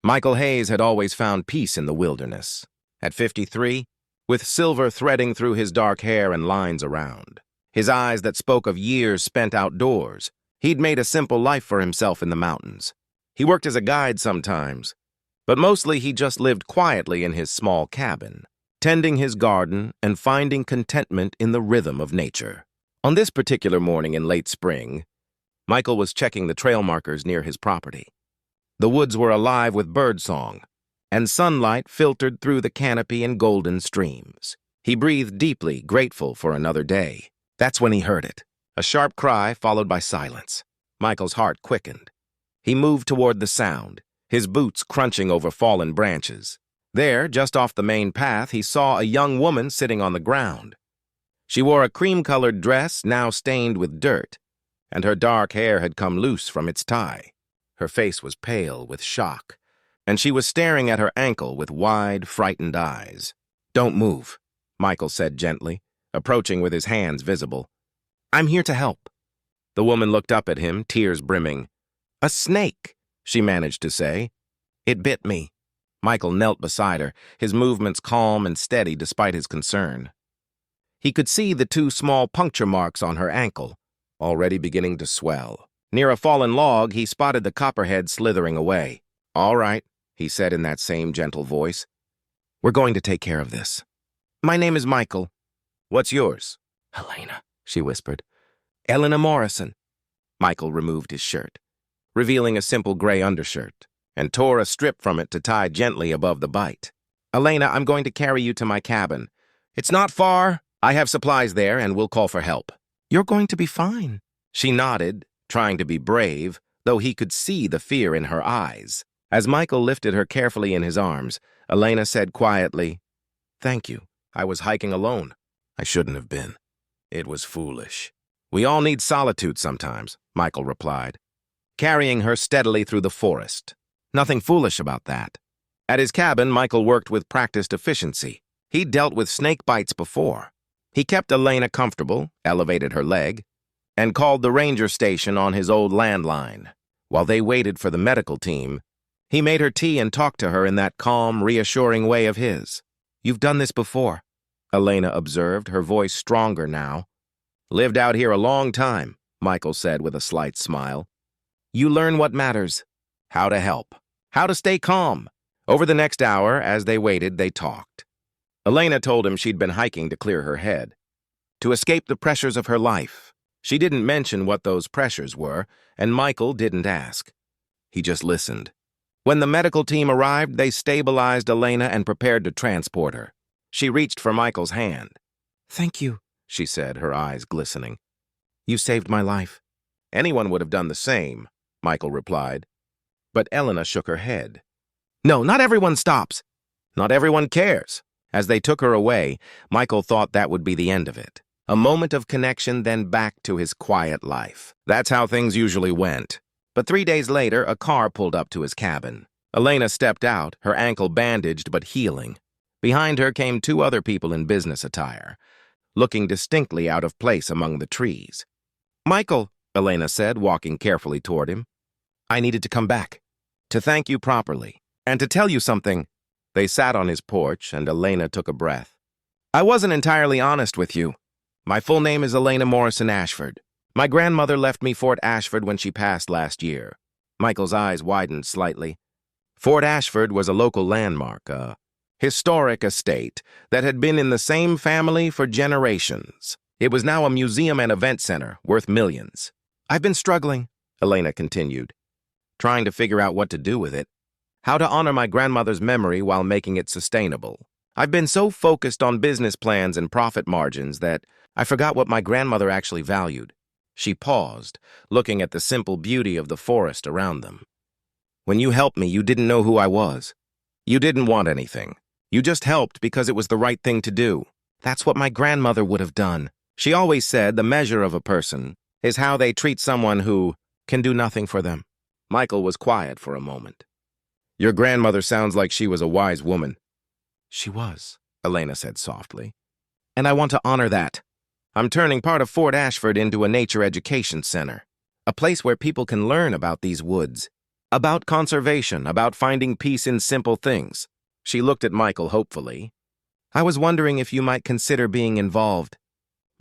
Michael Hayes had always found peace in the wilderness. At 53, with silver threading through his dark hair and lines around, his eyes that spoke of years spent outdoors, he'd made a simple life for himself in the mountains. He worked as a guide sometimes, but mostly he just lived quietly in his small cabin, tending his garden and finding contentment in the rhythm of nature. On this particular morning in late spring, Michael was checking the trail markers near his property. The woods were alive with birdsong, and sunlight filtered through the canopy in golden streams. He breathed deeply, grateful for another day. That's when he heard it, a sharp cry followed by silence. Michael's heart quickened. He moved toward the sound, his boots crunching over fallen branches. There, just off the main path, he saw a young woman sitting on the ground. She wore a cream-colored dress now stained with dirt, and her dark hair had come loose from its tie. Her face was pale with shock, and she was staring at her ankle with wide, frightened eyes. "Don't move," Michael said gently, approaching with his hands visible. "I'm here to help." The woman looked up at him, tears brimming. "A snake," she managed to say. "It bit me." Michael knelt beside her, his movements calm and steady despite his concern. He could see the 2 small puncture marks on her ankle, already beginning to swell. Near a fallen log, he spotted the copperhead slithering away. "All right," he said in that same gentle voice. "We're going to take care of this. My name is Michael." "What's yours?" "Helena," she whispered. "Elena Morrison." Michael removed his shirt, revealing a simple gray undershirt, and tore a strip from it to tie gently above the bite. "Elena, I'm going to carry you to my cabin. It's not far. I have supplies there, and we'll call for help." "You're going to be fine." She nodded, trying to be brave, though he could see the fear in her eyes. As Michael lifted her carefully in his arms, Elena said quietly, "Thank you. I was hiking alone. I shouldn't have been. It was foolish." "We all need solitude sometimes," Michael replied, carrying her steadily through the forest. Nothing foolish about that. At his cabin, Michael worked with practiced efficiency. He'd dealt with snake bites before. He kept Elena comfortable, elevated her leg, and called the ranger station on his old landline. While they waited for the medical team, he made her tea and talked to her in that calm, reassuring way of his. "You've done this before," Elena observed, her voice stronger now. "Lived out here a long time," Michael said with a slight smile. "You learn what matters. How to help. How to stay calm." Over the next hour, as they waited, they talked. Elena told him she'd been hiking to clear her head, to escape the pressures of her life. She didn't mention what those pressures were, and Michael didn't ask. He just listened. When the medical team arrived, they stabilized Elena and prepared to transport her. She reached for Michael's hand. "Thank you," she said, her eyes glistening. "You saved my life." "Anyone would have done the same," Michael replied. But Elena shook her head. "No, not everyone stops. Not everyone cares." As they took her away, Michael thought that would be the end of it. A moment of connection, then back to his quiet life. That's how things usually went. But 3 days later, a car pulled up to his cabin. Elena stepped out, her ankle bandaged but healing. Behind her came 2 other people in business attire, looking distinctly out of place among the trees. "Michael," Elena said, walking carefully toward him, "I needed to come back, to thank you properly, and to tell you something." They sat on his porch, and Elena took a breath. "I wasn't entirely honest with you. My full name is Elena Morrison Ashford. My grandmother left me Fort Ashford when she passed last year." Michael's eyes widened slightly. Fort Ashford was a local landmark, a historic estate that had been in the same family for generations. It was now a museum and event center worth millions. "I've been struggling," Elena continued, "trying to figure out what to do with it. How to honor my grandmother's memory while making it sustainable. I've been so focused on business plans and profit margins that I forgot what my grandmother actually valued." She paused, looking at the simple beauty of the forest around them. "When you helped me, you didn't know who I was. You didn't want anything. You just helped because it was the right thing to do. That's what my grandmother would have done. She always said the measure of a person is how they treat someone who can do nothing for them." Michael was quiet for a moment. "Your grandmother sounds like she was a wise woman." "She was," Elena said softly. "And I want to honor that. I'm turning part of Fort Ashford into a nature education center, a place where people can learn about these woods, About conservation, about finding peace in simple things. She looked at Michael hopefully. I was wondering if you might consider being involved.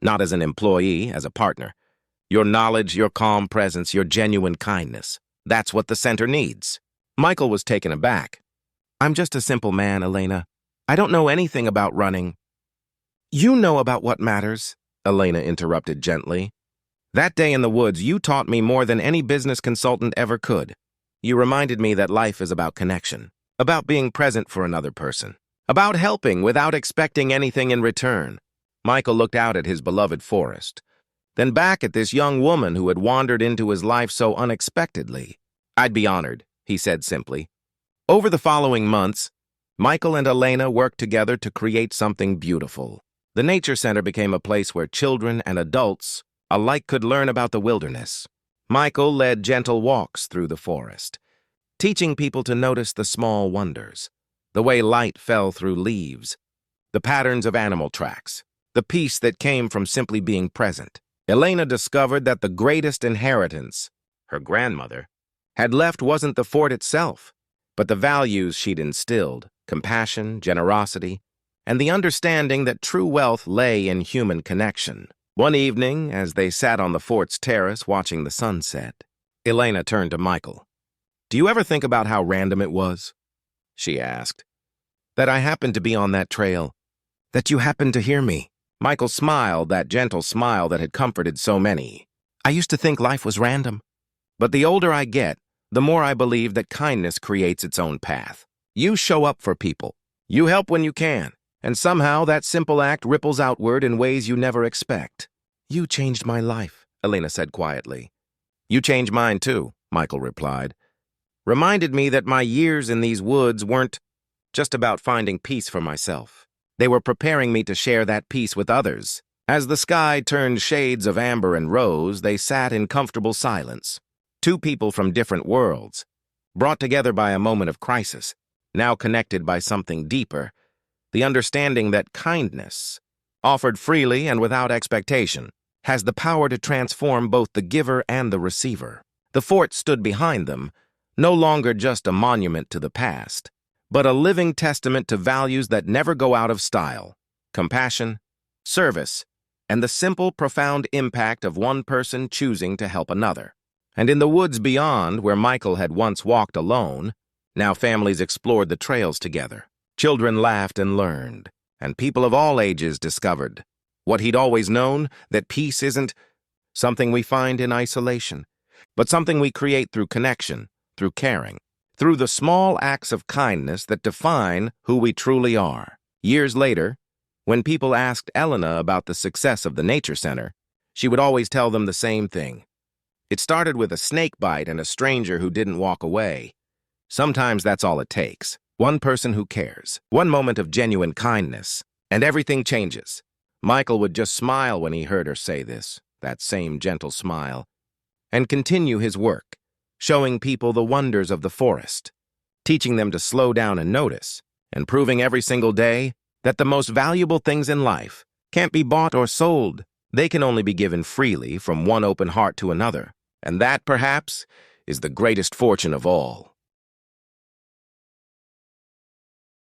Not as an employee, as a partner. Your knowledge, your calm presence, your genuine kindness. That's what the center needs. Michael was taken aback. I'm just a simple man, Elena. I don't know anything about running. You know about what matters, Elena interrupted gently. That day in the woods, you taught me more than any business consultant ever could. You reminded me that life is about connection, about being present for another person, about helping without expecting anything in return. Michael looked out at his beloved forest, then back at this young woman who had wandered into his life so unexpectedly. I'd be honored, he said simply. Over the following months, Michael and Elena worked together to create something beautiful. The Nature Center became a place where children and adults alike could learn about the wilderness. Michael led gentle walks through the forest, teaching people to notice the small wonders, the way light fell through leaves, the patterns of animal tracks, the peace that came from simply being present. Elena discovered that the greatest inheritance, her grandmother, had left wasn't the fort itself, but the values she'd instilled, compassion, generosity, and the understanding that true wealth lay in human connection. One evening, as they sat on the fort's terrace watching the sunset, Elena turned to Michael. Do you ever think about how random it was? She asked. That I happened to be on that trail, that you happened to hear me. Michael smiled, that gentle smile that had comforted so many. I used to think life was random, but the older I get, the more I believe that kindness creates its own path. You show up for people. You help when you can, and somehow that simple act ripples outward in ways you never expect. You changed my life, Elena said quietly. You changed mine too, Michael replied. Reminded me that my years in these woods weren't just about finding peace for myself. They were preparing me to share that peace with others. As the sky turned shades of amber and rose, they sat in comfortable silence. Two people from different worlds, brought together by a moment of crisis, now connected by something deeper, the understanding that kindness, offered freely and without expectation, has the power to transform both the giver and the receiver. The fort stood behind them, no longer just a monument to the past, but a living testament to values that never go out of style: compassion, service, and the simple, profound impact of one person choosing to help another. And in the woods beyond, where Michael had once walked alone, now families explored the trails together. Children laughed and learned, and people of all ages discovered what he'd always known, that peace isn't something we find in isolation, but something we create through connection, through caring, through the small acts of kindness that define who we truly are. Years later, when people asked Elena about the success of the Nature Center, she would always tell them the same thing. It started with a snake bite and a stranger who didn't walk away. Sometimes that's all it takes. One person who cares, one moment of genuine kindness, and everything changes. Michael would just smile when he heard her say this, that same gentle smile, and continue his work, showing people the wonders of the forest, teaching them to slow down and notice, and proving every single day that the most valuable things in life can't be bought or sold. They can only be given freely from one open heart to another. And that, perhaps, is the greatest fortune of all.